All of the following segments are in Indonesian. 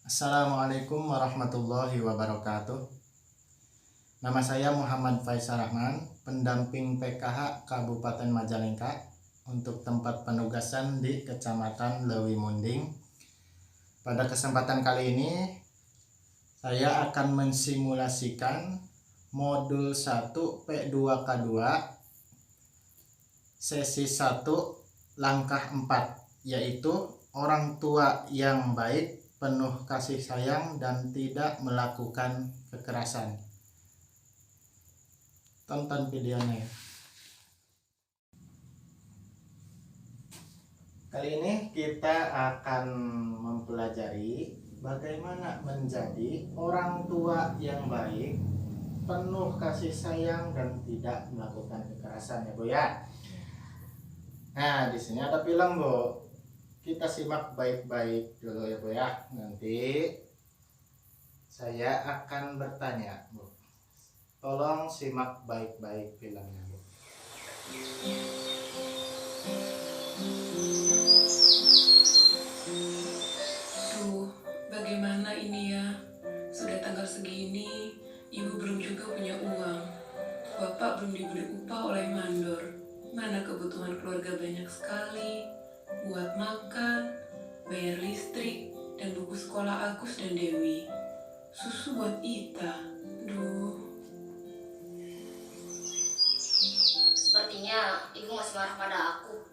Assalamualaikum warahmatullahi wabarakatuh. Nama saya Muhammad Faisal Rahman, pendamping PKH Kabupaten Majalengka untuk tempat penugasan di Kecamatan Lewi Munding. Pada kesempatan kali ini saya akan mensimulasikan modul 1 P2K2 sesi 1 langkah 4, yaitu orang tua yang baik, penuh kasih sayang, dan tidak melakukan kekerasan. Tonton videonya ya. Kali ini kita akan mempelajari bagaimana menjadi orang tua yang baik, penuh kasih sayang, dan tidak melakukan kekerasan, ya Bu ya. Nah, di sini ada film, Bu. Kita simak baik-baik dulu ya Bu ya. Nanti saya akan bertanya, Bu. Tolong simak baik-baik filmnya, Bu. Duh, bagaimana ini ya? Sudah tanggal segini, ibu belum juga punya uang. Bapak belum diberi upah oleh mandor. Mana kebutuhan keluarga banyak sekali. Buat makan, bayar listrik, dan buku sekolah Agus dan Dewi. Susu buat Ita. Duh. Sepertinya ibu masih marah pada aku.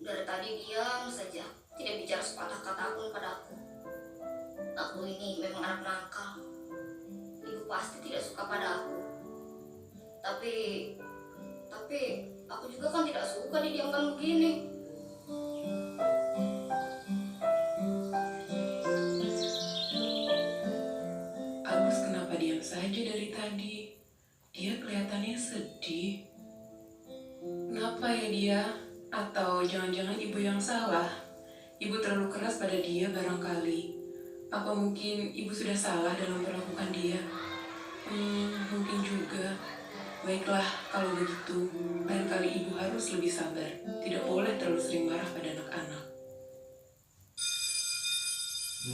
Dari tadi diam saja, tidak bicara sepatah kata pun padaku. Aku ini memang anak nakal. Ibu pasti tidak suka pada aku. Tapi aku juga kan tidak suka didiamkan begini. Agus kenapa diam saja dari tadi? Dia kelihatannya sedih. Kenapa ya dia? Atau jangan-jangan ibu yang salah? Ibu terlalu keras pada dia barangkali. Apa mungkin ibu sudah salah dalam memperlakukan dia? Mungkin juga. Baiklah, kalau begitu, lain kali ibu harus lebih sabar. Tidak boleh terlalu sering marah pada anak-anak.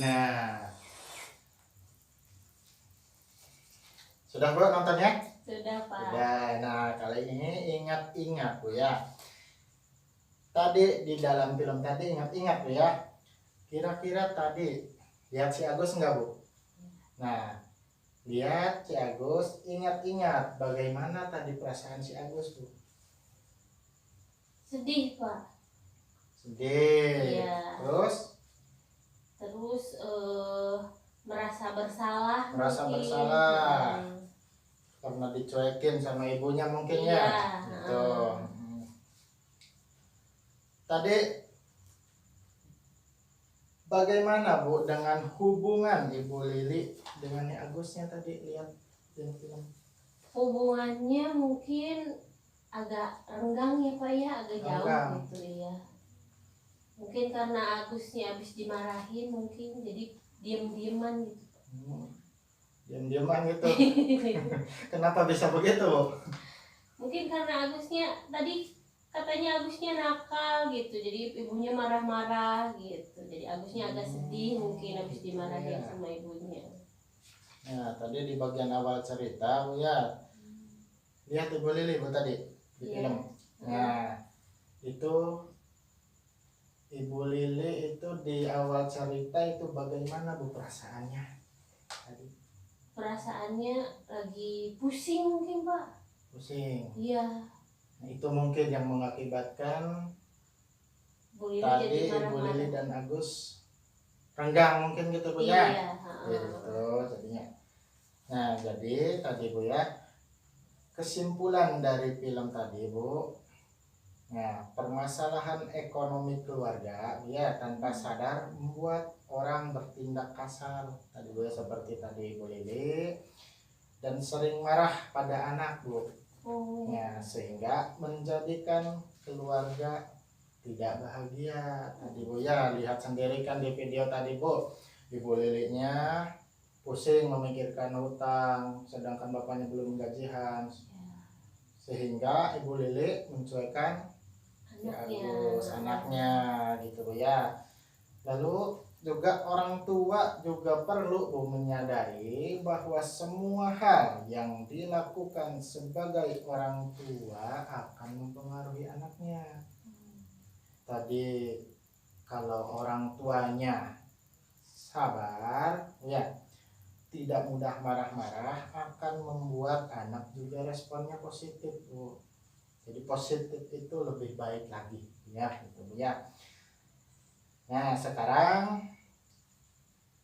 Nah, sudah Bu nontonnya? Sudah, Pak. Sudah. Nah, kali ini ingat-ingat Bu ya. Tadi di dalam film tadi ingat-ingat Bu ya. Kira-kira tadi lihat si Agus enggak Bu? Nah, lihat si Agus, ingat-ingat bagaimana tadi perasaan si Agus Bu? Sedih, Pak. Sedih. Iya. Terus Merasa bersalah. merasa mungkin. bersalah karena dicuekin sama ibunya mungkin ya. Iya. Gitu. Tadi bagaimana Bu dengan hubungan Ibu Lili dengan Agusnya tadi lihat di film? Hubungannya mungkin agak renggang ya Pak ya, agak jauh Renggang. gitu ya. Mungkin karena Agusnya habis dimarahin mungkin jadi diam-diaman gitu. Diam-diaman gitu. Kenapa bisa begitu Bu? Mungkin karena Agusnya tadi katanya Agusnya nakal gitu, jadi ibunya marah-marah gitu. Jadi Agusnya agak sedih mungkin habis dimarahin sama ibunya. Nah, tadi di bagian awal cerita Bu ya. Lihat Ibu Lili Bu tadi di Iya. film. Nah, itu Ibu Lili itu di awal cerita itu bagaimana Bu perasaannya tadi? Perasaannya lagi pusing mungkin Pak. Pusing. Iya. Nah, itu mungkin yang mengakibatkan Bu Lili tadi jadi Ibu marah-marah. Lili dan Agus renggang mungkin gitu Bu ya. Iya. Gitu jadinya. Nah, jadi tadi Bu ya, kesimpulan dari film tadi Bu, nah permasalahan ekonomi keluarga ya tanpa sadar membuat orang bertindak kasar tadi Bu ya, seperti tadi Ibu Lili, dan sering marah pada anak Bu. Ya, sehingga menjadikan keluarga tidak bahagia tadi Bu ya. Lihat sendiri kan di video tadi Bu, Ibu Lilinya pusing memikirkan hutang sedangkan bapaknya belum gajian, sehingga Ibu Lili mencuekan si Agus anaknya gitu Bu ya. Lalu juga orang tua juga perlu Bu menyadari bahwa semua hal yang dilakukan sebagai orang tua akan mempengaruhi anaknya. Tadi kalau orang tuanya sabar, ya, tidak mudah marah-marah, akan membuat anak juga responnya positif Bu. Jadi positif itu lebih baik lagi, ya, gitu Bu ya. Nah, sekarang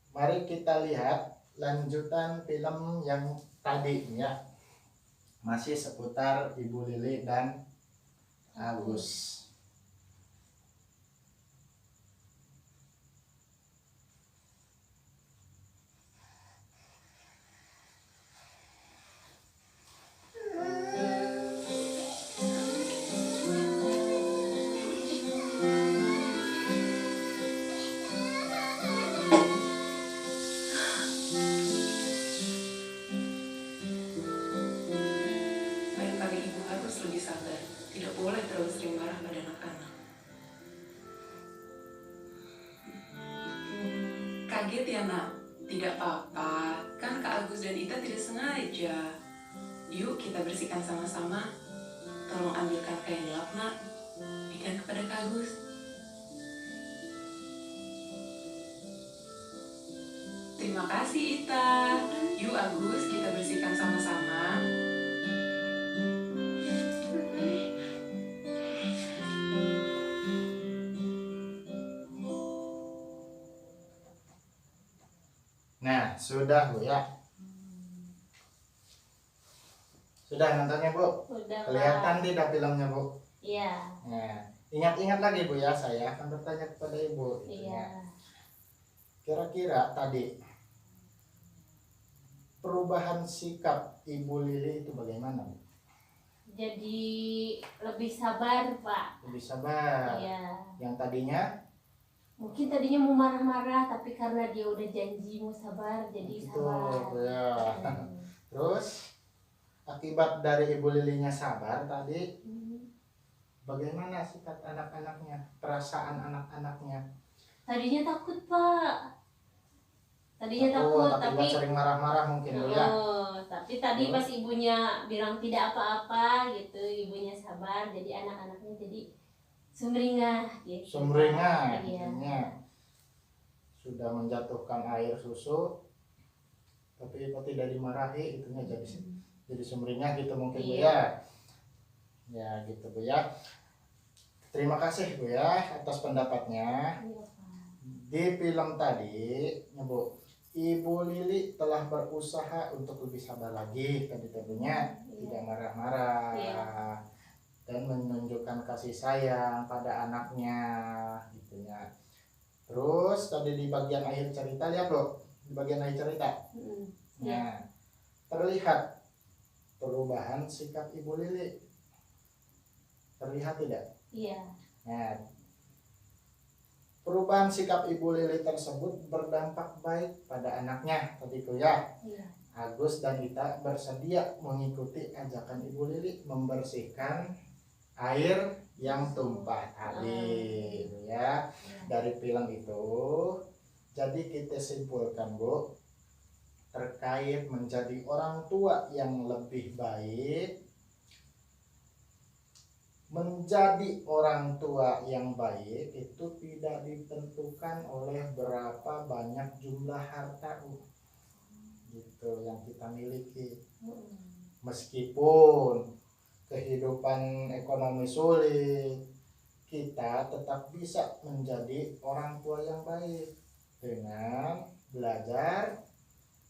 mari kita lihat lanjutan film yang tadi ya. Masih seputar Ibu Lili dan Agus. Lain kali ibu harus lebih sabar. Tidak boleh terlalu sering marah pada anak-anak. Kaget ya nak? Tidak apa-apa. Kan Kak Agus dan Ita tidak sengaja. Yuk kita bersihkan sama-sama. Tolong ambilkan kain lap nak. Berikan kepada Kak Agus. Terima kasih Ita. Yuk Agus kita bersihkan sama-sama. Nah, sudah Bu ya. Sudah nontonnya Bu? Udah, Kelihatan Pak. tidak filmnya Bu? Iya. Nah, ingat-ingat lagi Bu ya, saya akan bertanya kepada Ibu. Gitu, Iya. ya. Kira-kira tadi perubahan sikap Ibu Lili itu bagaimana Bu? Jadi lebih sabar, Pak. Lebih sabar. Iya. Yang tadinya Mungkin tadinya mau marah-marah, tapi karena dia udah janji mau sabar, jadi itu sabar. ya. Hmm. Terus akibat dari Ibu Lilinya sabar tadi, Hmm. bagaimana sikap anak-anaknya, perasaan anak-anaknya? Tadinya takut, Pak. Tadinya takut, Akibat tapi sering marah-marah mungkin Bu ya. tapi tadi pas ibunya bilang tidak apa-apa gitu, ibunya sabar, jadi anak-anaknya jadi sumringah gitu. Sumringah, Iya. artinya sudah menjatuhkan air susu, tapi kok tidak dimarahi, itunya jadi sumringah gitu mungkin Bu ya. Ya gitu Bu ya. Terima kasih Bu ya atas pendapatnya. Iya, Pak. Di film tadi, ya Bu, Ibu Lili telah berusaha untuk lebih sabar lagi, tadi tentunya tidak marah-marah. Iya. Dan menunjukkan kasih sayang pada anaknya gitu ya. Terus tadi di bagian akhir cerita, lihat loh, di bagian akhir cerita. Nah, terlihat perubahan sikap Ibu Lili. Terlihat tidak? Iya. Nah, perubahan sikap Ibu Lili tersebut berdampak baik pada anaknya tadi tuh ya. Iya. Agus dan Ita bersedia mengikuti ajakan Ibu Lili membersihkan air yang tumpah tadi ya. Dari film itu jadi kita simpulkan Bu, terkait menjadi orang tua yang lebih baik. Menjadi orang tua yang baik itu tidak ditentukan oleh berapa banyak jumlah harta gitu yang kita miliki. Meskipun kehidupan ekonomi sulit, kita tetap bisa menjadi orang tua yang baik dengan belajar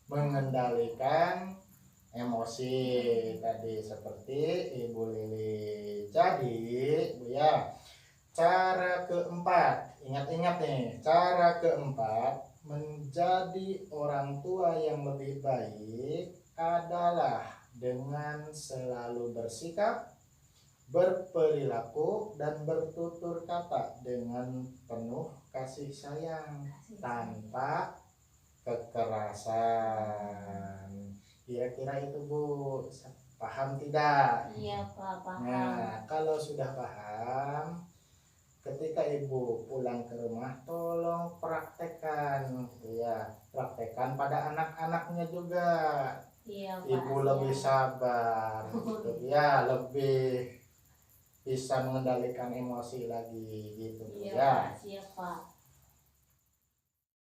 mengendalikan emosi tadi seperti Ibu Lili. Jadi Bu ya, cara keempat, ingat-ingat nih, cara keempat menjadi orang tua yang lebih baik adalah dengan selalu bersikap, berperilaku, dan bertutur kata dengan penuh kasih sayang tanpa kekerasan. Kira-kira itu Bu, paham tidak? Iya, Pak, paham. Nah, kalau sudah paham, ketika ibu pulang ke rumah tolong praktekkan ya, praktekkan pada anak-anaknya juga. Iya Pak. Ibu lebih sabar gitu ya, lebih bisa mengendalikan emosi lagi gitu Iya ya. Pak, siap Pak.